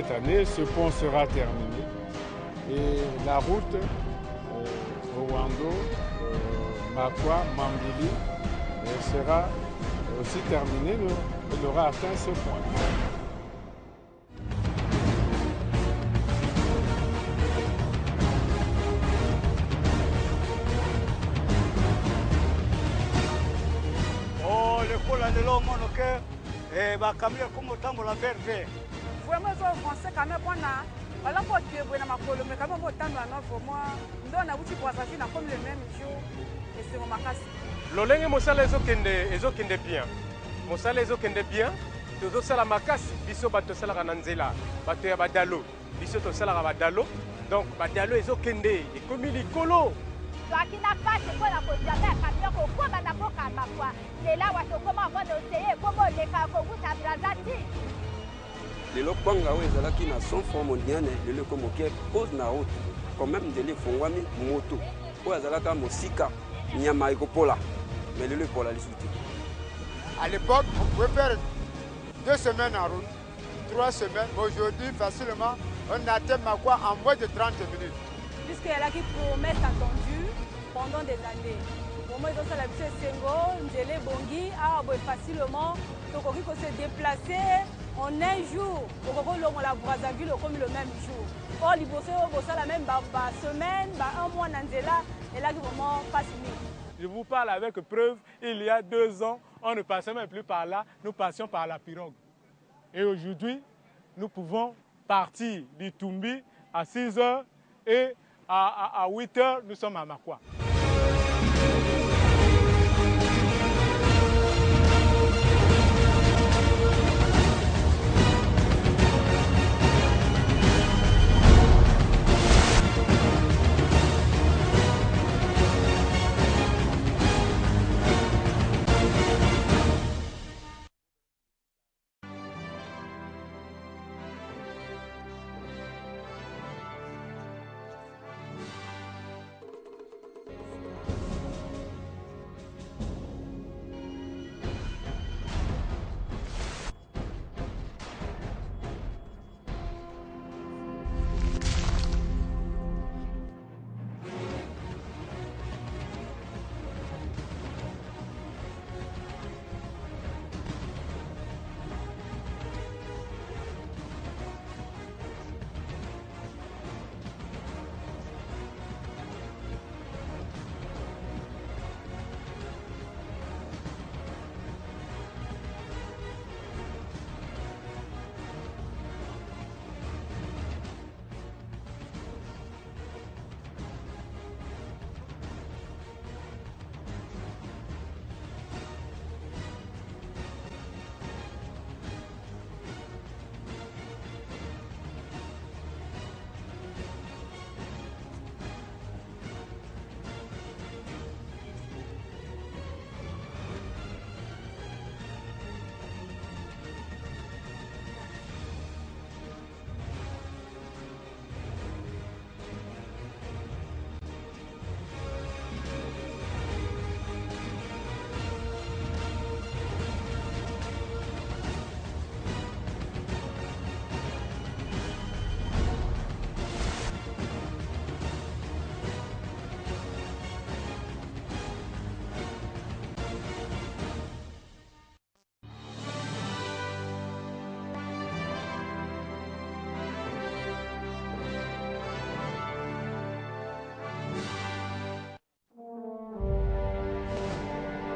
cette année, ce pont sera terminé. Et la route Rwando, Makwa, Mambili sera aussi terminée. Elle aura atteint ce point. Vraiment, français quand même, voilà pour que vous n'avez mais quand même autant de moi, nous on a outil pour assassiner comme le même jour et c'est mon macasse. Lolenge mosala ezokende bien. Mosala ezokende bien. Tozosala makasi biso bato salaka na nzela. Bato ya badalo. Biso tosalaka badalo. Donc badalo ezokende ekomi likolo. Qui n'a pas de quoi la camion pour quoi la boca ma foi. C'est là où on commence à essayer comment les cas pour vous t'abrazati. Les lokwanga ezalaki na son forme mondiale de le comme qui pose na route quand même de les fongwami moto pour azalaka mosika nyama ekopola mais le pour la lisuti. À l'époque, on pouvait faire 2 semaines en route, 3 semaines. Aujourd'hui, facilement, on atteint Makwa en moins de 30 minutes. Puisqu'il y a là qui promesse attendue pendant des années. Pour moi, ils ont ça la vie Sengo, Ndele Bongi, facilement, donc on peut se déplacer en un jour. On la Brazzaville comme le même jour. Or, il faut la même semaine, un mois Nandela, et là, vraiment pas fini. Je vous parle avec preuve, il y a 2 ans, on ne passait même plus par là, nous passions par la pirogue. Et aujourd'hui, nous pouvons partir du Tumbi à 6 h et à 8 h, nous sommes à Makwa.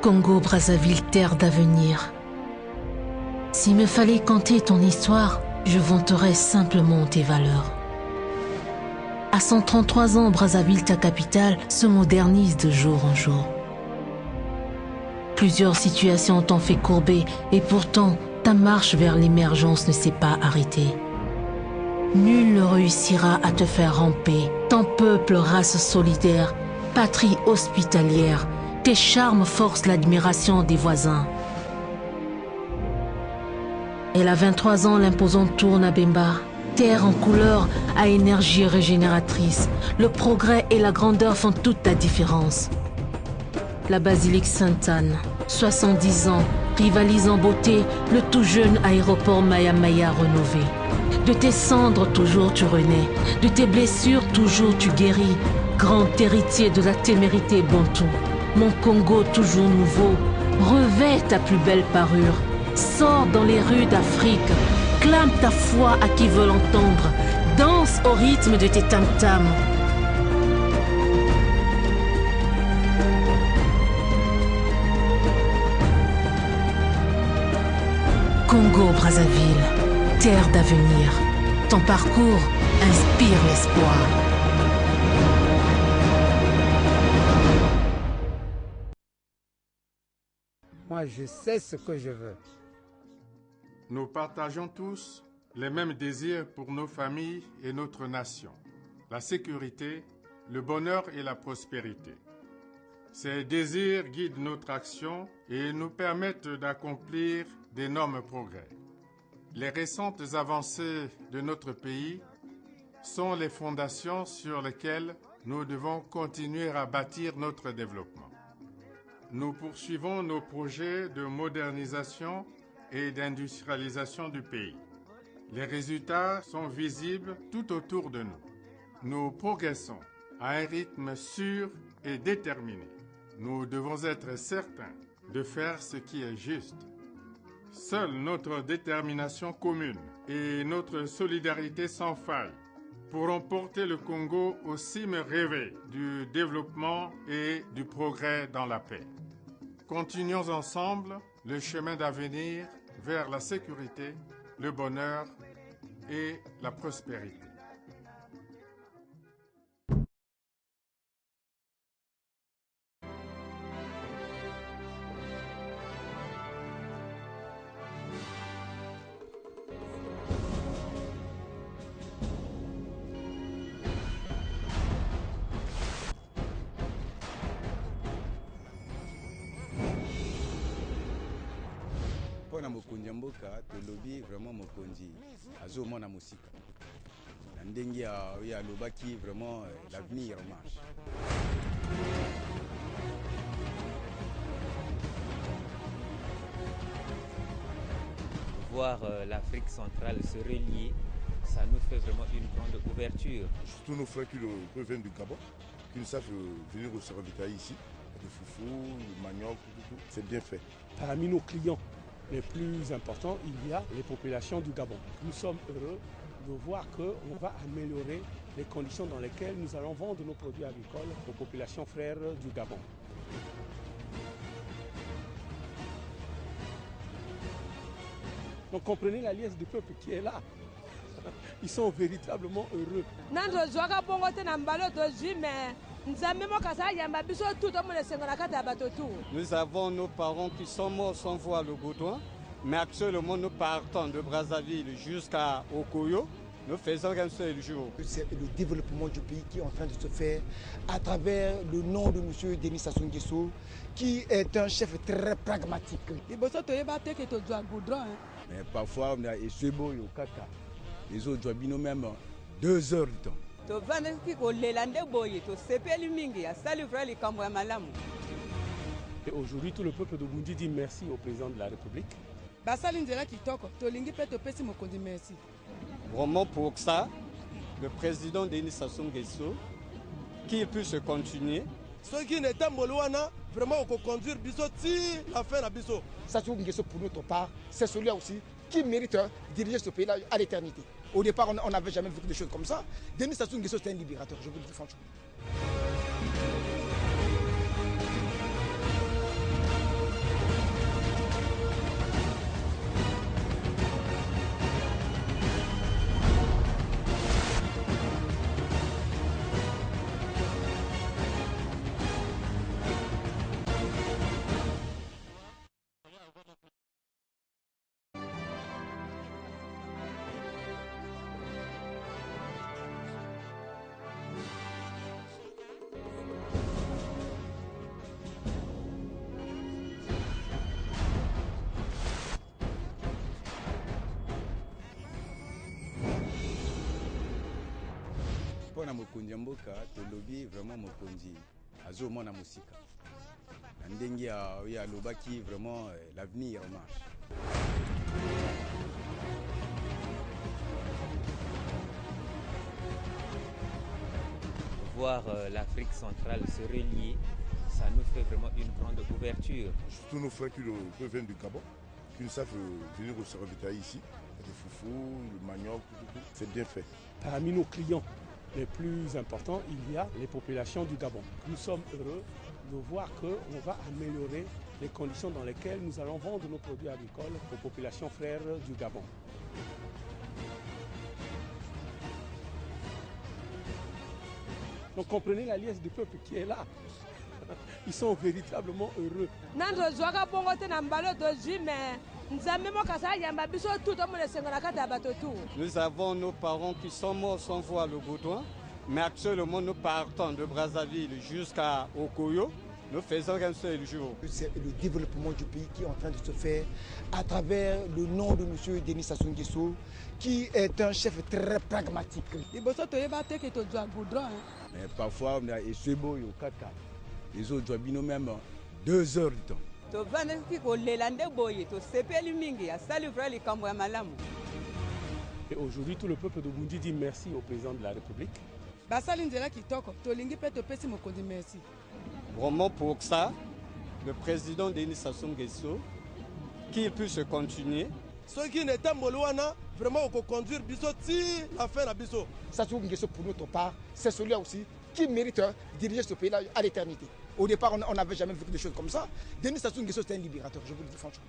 Congo-Brazzaville, terre d'avenir. S'il me fallait conter ton histoire, je vanterais simplement tes valeurs. À 133 ans, Brazzaville, ta capitale, se modernise de jour en jour. Plusieurs situations t'ont fait courber et pourtant, ta marche vers l'émergence ne s'est pas arrêtée. Nul ne réussira à te faire ramper. Ton peuple, race solidaire, patrie hospitalière, tes charmes forcent l'admiration des voisins. Elle a 23 ans, l'imposante tourne à Bemba. Terre en couleur à énergie régénératrice. Le progrès et la grandeur font toute la différence. la basilique Sainte-Anne. 70 ans, rivalise en beauté le tout jeune aéroport Maya Maya rénové. De tes cendres toujours tu renais, de tes blessures toujours tu guéris. Grand héritier de la témérité Bantou, mon Congo toujours nouveau, revêt ta plus belle parure. Sors dans les rues d'Afrique, clame ta foi à qui veut l'entendre, danse au rythme de tes tam-tams. Congo-Brazzaville, terre d'avenir. Ton parcours inspire l'espoir. Moi, je sais ce que je veux. Nous partageons tous les mêmes désirs pour nos familles et notre nation. La sécurité, le bonheur et la prospérité. Ces désirs guident notre action et nous permettent d'accomplir d'énormes progrès. Les récentes avancées de notre pays sont les fondations sur lesquelles nous devons continuer à bâtir notre développement. Nous poursuivons nos projets de modernisation et d'industrialisation du pays. Les résultats sont visibles tout autour de nous. Nous progressons à un rythme sûr et déterminé. Nous devons être certains de faire ce qui est juste. Seule notre détermination commune et notre solidarité sans faille pourront porter le Congo aux cimes rêvées du développement et du progrès dans la paix. Continuons ensemble le chemin d'avenir vers la sécurité, le bonheur et la prospérité. Pona mokonzi mboka tolobi vraiment mokonzi azomona musika. Ndenge ya lobaki vraiment l'avenir marche. Voir l'Afrique centrale se relier, ça nous fait vraiment une grande ouverture. Surtout nos frères qui reviennent du Gabon, qui ne savent venir au ravitailler ici, le foufou, le manioc, tout. C'est bien fait. Parmi nos clients les plus importants, il y a les populations du Gabon. Nous sommes heureux de voir qu'on va améliorer les conditions dans lesquelles nous allons vendre nos produits agricoles aux populations frères du Gabon. Donc comprenez la liesse du peuple qui est là. Ils sont véritablement heureux. Nous avons nos parents qui sont morts sans voir le goudron, mais actuellement nous partons de Brazzaville jusqu'à Okoyo. Nous faisons un seul jour. C'est le développement du pays qui est en train de se faire à travers le nom de M. Denis Sassou Nguesso, qui est un chef très pragmatique. Mais parfois, on a essayé de caca. Les autres doivent même 2 heures de temps. Et aujourd'hui, tout le peuple de Burundi dit merci au président de la République. Vraiment pour ça, le président Denis Sassou Nguesso, qu'il puisse continuer. Ceux qui n'étaient pas vraiment on peut conduire la fin à Bisso. Sassou Nguesso, pour notre part, c'est celui-là aussi qui mérite de diriger ce pays-là à l'éternité. Au départ, on n'avait jamais vu des choses comme ça. Denis Sassou Nguesso, c'est un libérateur, je vous le dis franchement. Pona mokonzi mboka tolobi vraiment mokonzi azomona musika. ndenge ya lobaki vraiment l'avenir marche. Voir l'Afrique centrale se relier, ça nous fait vraiment une grande ouverture. Surtout nos frères qui viennent du Gabon, qui ne savent venir se ravitailler ici. Des foufous, le manioc, tout. C'est bien fait. Parmi nos clients les plus importants, il y a les populations du Gabon. Nous sommes heureux de voir qu'on va améliorer les conditions dans lesquelles nous allons vendre nos produits agricoles aux populations frères du Gabon. Donc comprenez la liesse du peuple qui est là. Ils sont véritablement heureux. Nous avons nos parents qui sont morts sans voir le goudron, mais actuellement nous partons de Brazzaville jusqu'à Okoyo. Nous faisons un seul jour. C'est le développement du pays qui est en train de se faire à travers le nom de M. Denis Sassou Nguesso, qui est un chef très pragmatique. Mais parfois, on a Eswebo et Okaka. Les autres doivent même 2 heures de temps. Et aujourd'hui, tout le peuple de Burundi dit merci au président de la République. Vraiment pour ça, le président Denis Sassou Nguesso, qu'il puisse continuer. Ceux qui n'étaient pas vraiment au conduire biso si la fin la biso. Sassou Nguesso pour notre part, c'est celui-là aussi qui mérite de diriger ce pays-là à l'éternité. Au départ, on n'avait jamais vu des choses comme ça. Denis Sassou Nguesso, c'était un libérateur, je vous le dis franchement.